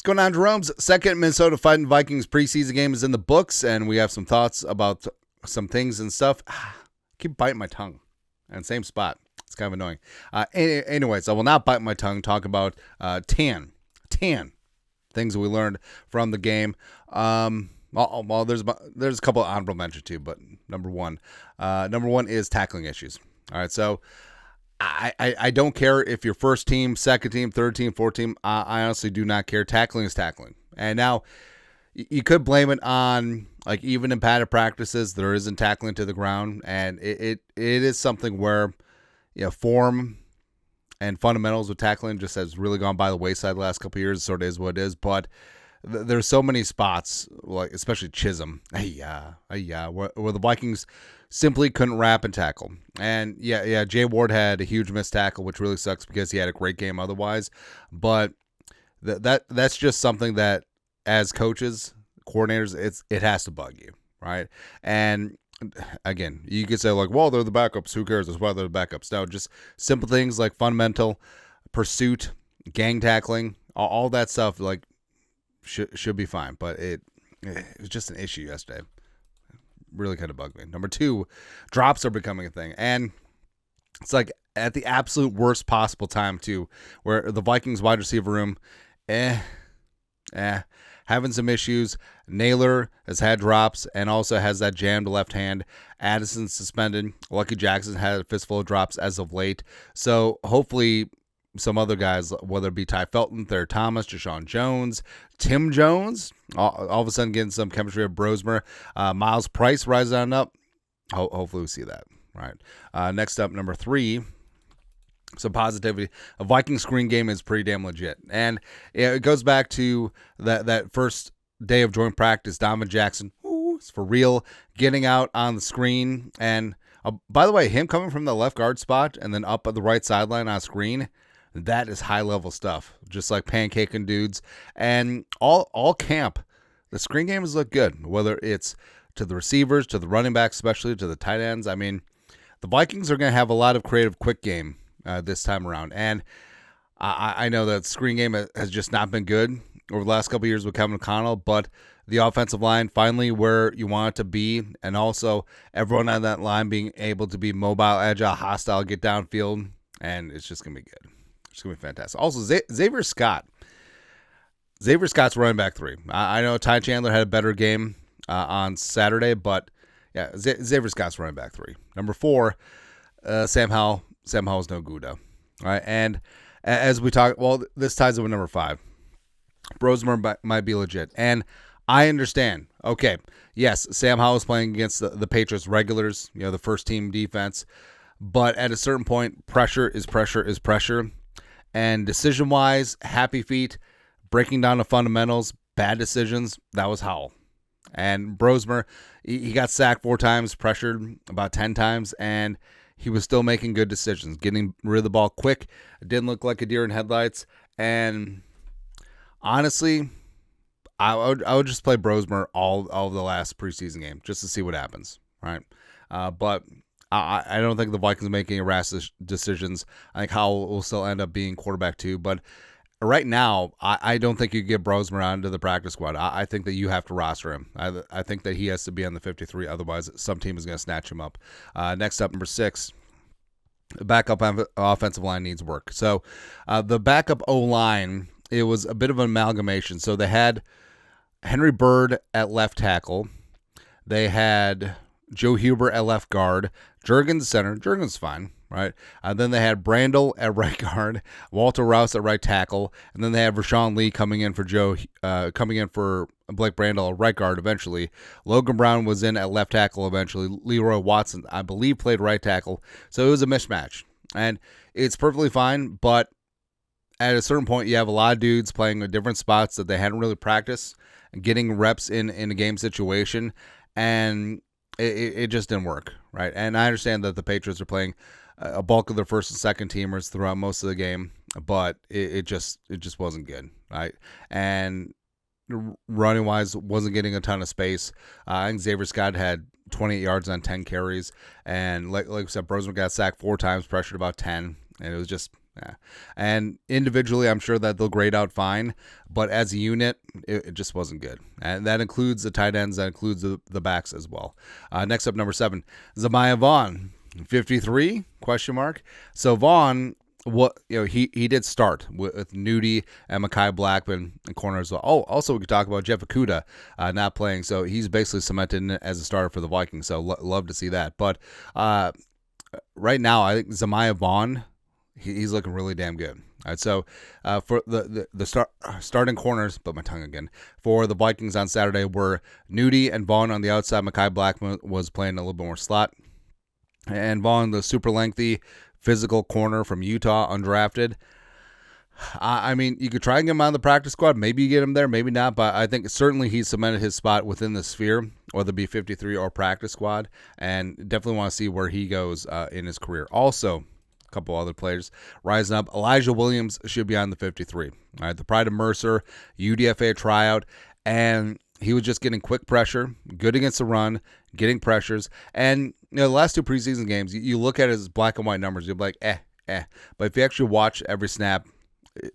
going on, Jerome's second Minnesota Fighting Vikings preseason game is in the books, and we have some thoughts about some things and stuff. Keep biting my tongue, and same spot. It's kind of annoying. Anyways, I will not bite my tongue. Talk about 10 things that we learned from the game. Well, there's a couple of honorable mentions too, but number one is tackling issues. All right, so I don't care if you're first team, second team, third team, fourth team. I honestly do not care. Tackling is tackling. And now you could blame it on, like, even in padded practices, there isn't tackling to the ground. And it is something where, form and fundamentals with tackling just has really gone by the wayside the last couple of years. It sort of is what it is. But there's so many spots, like especially Chisholm, where the Vikings simply couldn't wrap and tackle. And Jay Ward had a huge missed tackle, which really sucks because he had a great game otherwise. But that's just something that, as coaches, coordinators, it has to bug you, right? And again, you could say, like, well, they're the backups. Who cares? That's why they're the backups. No, just simple things like fundamental pursuit, gang tackling, all that stuff, like, should be fine. But it was just an issue yesterday. Really kind of bugged me. Number two, drops are becoming a thing. And it's like at the absolute worst possible time too, where the Vikings wide receiver room, having some issues. Naylor has had drops and also has that jammed left hand. Addison's suspended. Lucky Jackson had a fistful of drops as of late. So hopefully some other guys, whether it be Ty Felton, Thayer Thomas, Deshaun Jones, Tim Jones, all of a sudden getting some chemistry with Brosmer. Miles Price rising on up. Hopefully we see that. Right. Next up, number three, some positivity. A Viking screen game is pretty damn legit. And it goes back to that first day of joint practice. Donovan Jackson, it's for real, getting out on the screen. And by the way, him coming from the left guard spot and then up at the right sideline on screen, that is high-level stuff, just like pancaking dudes. And all camp, the screen games look good, whether it's to the receivers, to the running backs, especially to the tight ends. I mean, the Vikings are going to have a lot of creative quick game this time around. And I know that screen game has just not been good over the last couple of years with Kevin O'Connell, but the offensive line finally where you want it to be, and also everyone on that line being able to be mobile, agile, hostile, get downfield, and it's just going to be good. It's going to be fantastic. Also, Xavier Scott. Xavier Scott's running back 3. I know Ty Chandler had a better game on Saturday, but yeah, Xavier Scott's running back 3. Number 4, Sam Howell. Sam Howell's no Gouda. All right, and as we talk, well, this ties in with number 5. Brosmer might be legit, and I understand. Okay, yes, Sam Howell is playing against the Patriots regulars, the first team defense, but at a certain point, pressure is pressure. And decision-wise, happy feet, breaking down the fundamentals, bad decisions, that was Howell. And Brosmer, he got sacked 4 times, pressured about 10 times, and he was still making good decisions, getting rid of the ball quick. It didn't look like a deer in headlights. And honestly, I would just play Brosmer all of the last preseason game just to see what happens, right? But I don't think the Vikings are making rash decisions. I think Howell will still end up being quarterback 2. But right now, I don't think you get Brosmer onto the practice squad. I think that you have to roster him. I think that he has to be on the 53. Otherwise, some team is going to snatch him up. Next up, number 6, the backup offensive line needs work. So the backup O-line, it was a bit of an amalgamation. So they had Henry Bird at left tackle. They had Joe Huber at left guard. Juergens center. Juergens fine, right? Then they had Brandel at right guard, Walter Rouse at right tackle, and then they have Rashawn Lee coming in for Blake Brandel at right guard eventually. Logan Brown was in at left tackle eventually. Leroy Watson, I believe, played right tackle. So it was a mismatch. And it's perfectly fine, but at a certain point, you have a lot of dudes playing in different spots that they hadn't really practiced, getting reps in a game situation, and it just didn't work, right? And I understand that the Patriots are playing a bulk of their first and second teamers throughout most of the game, but it just wasn't good, right? And running wise, wasn't getting a ton of space. I think Xavier Scott had 28 yards on 10 carries, and like I said, Brosmer got sacked 4 times, pressured about 10, and it was just Yeah. And individually, I'm sure that they'll grade out fine, but as a unit, it just wasn't good. And that includes the tight ends, that includes the backs as well. Next up, number 7, Zamiah Vaughn, 53, question mark. So Vaughn, he did start with Nudie and Mekhi Blackman in corner as well. Oh, also we could talk about Jeff Okudah not playing, so he's basically cemented as a starter for the Vikings. So love to see that. But right now, I think Zamiah Vaughn, he's looking really damn good. All right, so for the starting corners, but my tongue again, for the Vikings on Saturday were Nudie and Vaughn on the outside. Mekhi Blackman was playing a little bit more slot. And Vaughn, the super lengthy, physical corner from Utah, undrafted. I mean, you could try and get him on the practice squad. Maybe you get him there, maybe not. But I think certainly he's cemented his spot within the sphere, whether it be 53 or practice squad. And definitely want to see where he goes in his career. Also, a couple other players rising up. Elijah Williams should be on the 53. All right, the Pride of Mercer, UDFA tryout. And he was just getting quick pressure, good against the run, getting pressures. And the last 2 preseason games, you look at his black and white numbers, you're like, eh. But if you actually watch every snap,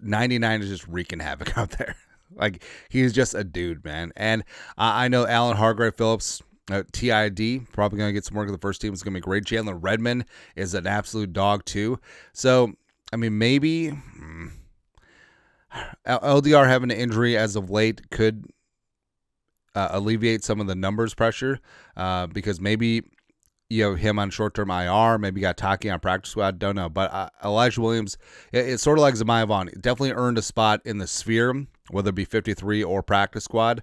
99 is just wreaking havoc out there. Like, he's just a dude, man. And I know Alan Hargrave-Phillips, TID, probably going to get some work with the first team. It's going to be great. Jalen Redmond is an absolute dog, too. So, I mean, maybe LDR having an injury as of late could alleviate some of the numbers pressure because maybe him on short-term IR, maybe got Taki on practice squad, don't know. But Elijah Williams, it's sort of like Zamiah Vaughn. Definitely earned a spot in the sphere, whether it be 53 or practice squad.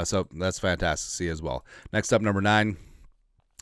So that's fantastic to see as well. Next up, number 9,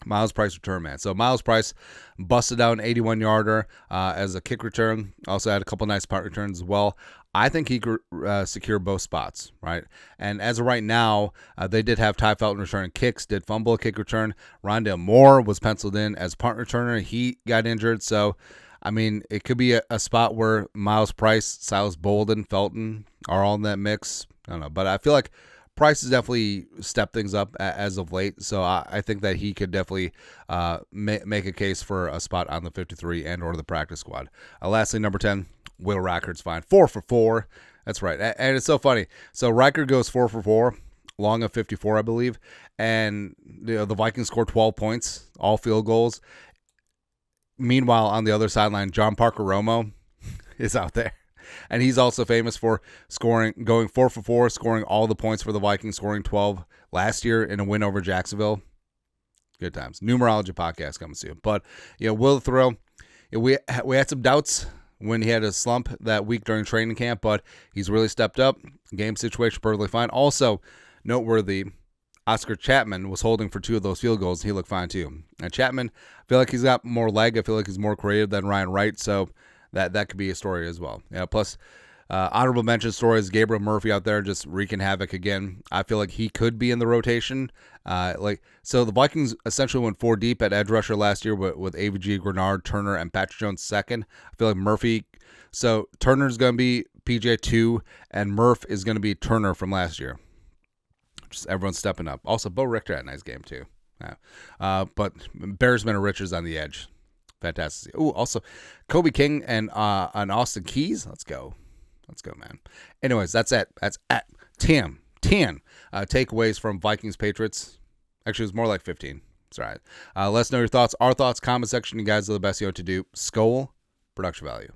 Miles Price return man. So Miles Price busted out an 81-yarder as a kick return. Also had a couple nice punt returns as well. I think he could secure both spots, right? And as of right now, they did have Ty Felton returning kicks, did fumble a kick return. Rondale Moore was penciled in as punt returner. He got injured. So, I mean, it could be a spot where Miles Price, Silas Bolden, Felton are all in that mix. I don't know. But I feel like Price has definitely stepped things up as of late. So I think that he could definitely make a case for a spot on the 53 and or the practice squad. Lastly, number 10. Will Reichard's fine. 4 for 4. That's right. And it's so funny. So Reichard goes 4 for 4, long of 54, I believe. And the Vikings scored 12 points, all field goals. Meanwhile, on the other sideline, John Parker Romo is out there. And he's also famous for going 4 for 4, scoring all the points for the Vikings, scoring 12 last year in a win over Jacksonville. Good times. Numerology podcast coming soon. But, Will throw. We had some doubts when he had a slump that week during training camp, but he's really stepped up. Game situation perfectly fine. Also, noteworthy, Oscar Chapman was holding for 2 of those field goals, and he looked fine too. And Chapman, I feel like he's got more leg. I feel like he's more creative than Ryan Wright, so that could be a story as well. Plus, honorable mention stories, Gabriel Murphy out there just wreaking havoc again. I feel like he could be in the rotation. So the Vikings essentially went 4 deep at edge rusher last year with AVG, Grenard, Turner, and Patrick Jones second. I feel like Murphy. So Turner's going to be PJ 2, and Murph is going to be Turner from last year. Just everyone's stepping up. Also, Bo Richter had a nice game too. But Bearsman and Richards on the edge. Fantastic. Oh, also Kobe King and Austin Keys. Let's go, man. Anyways, that's it. That's at 10 takeaways from Vikings-Patriots. Actually, it was more like 15. It's all right. Let us know your thoughts. Our thoughts, comment section. You guys are the best you know what to do. Skol, production value.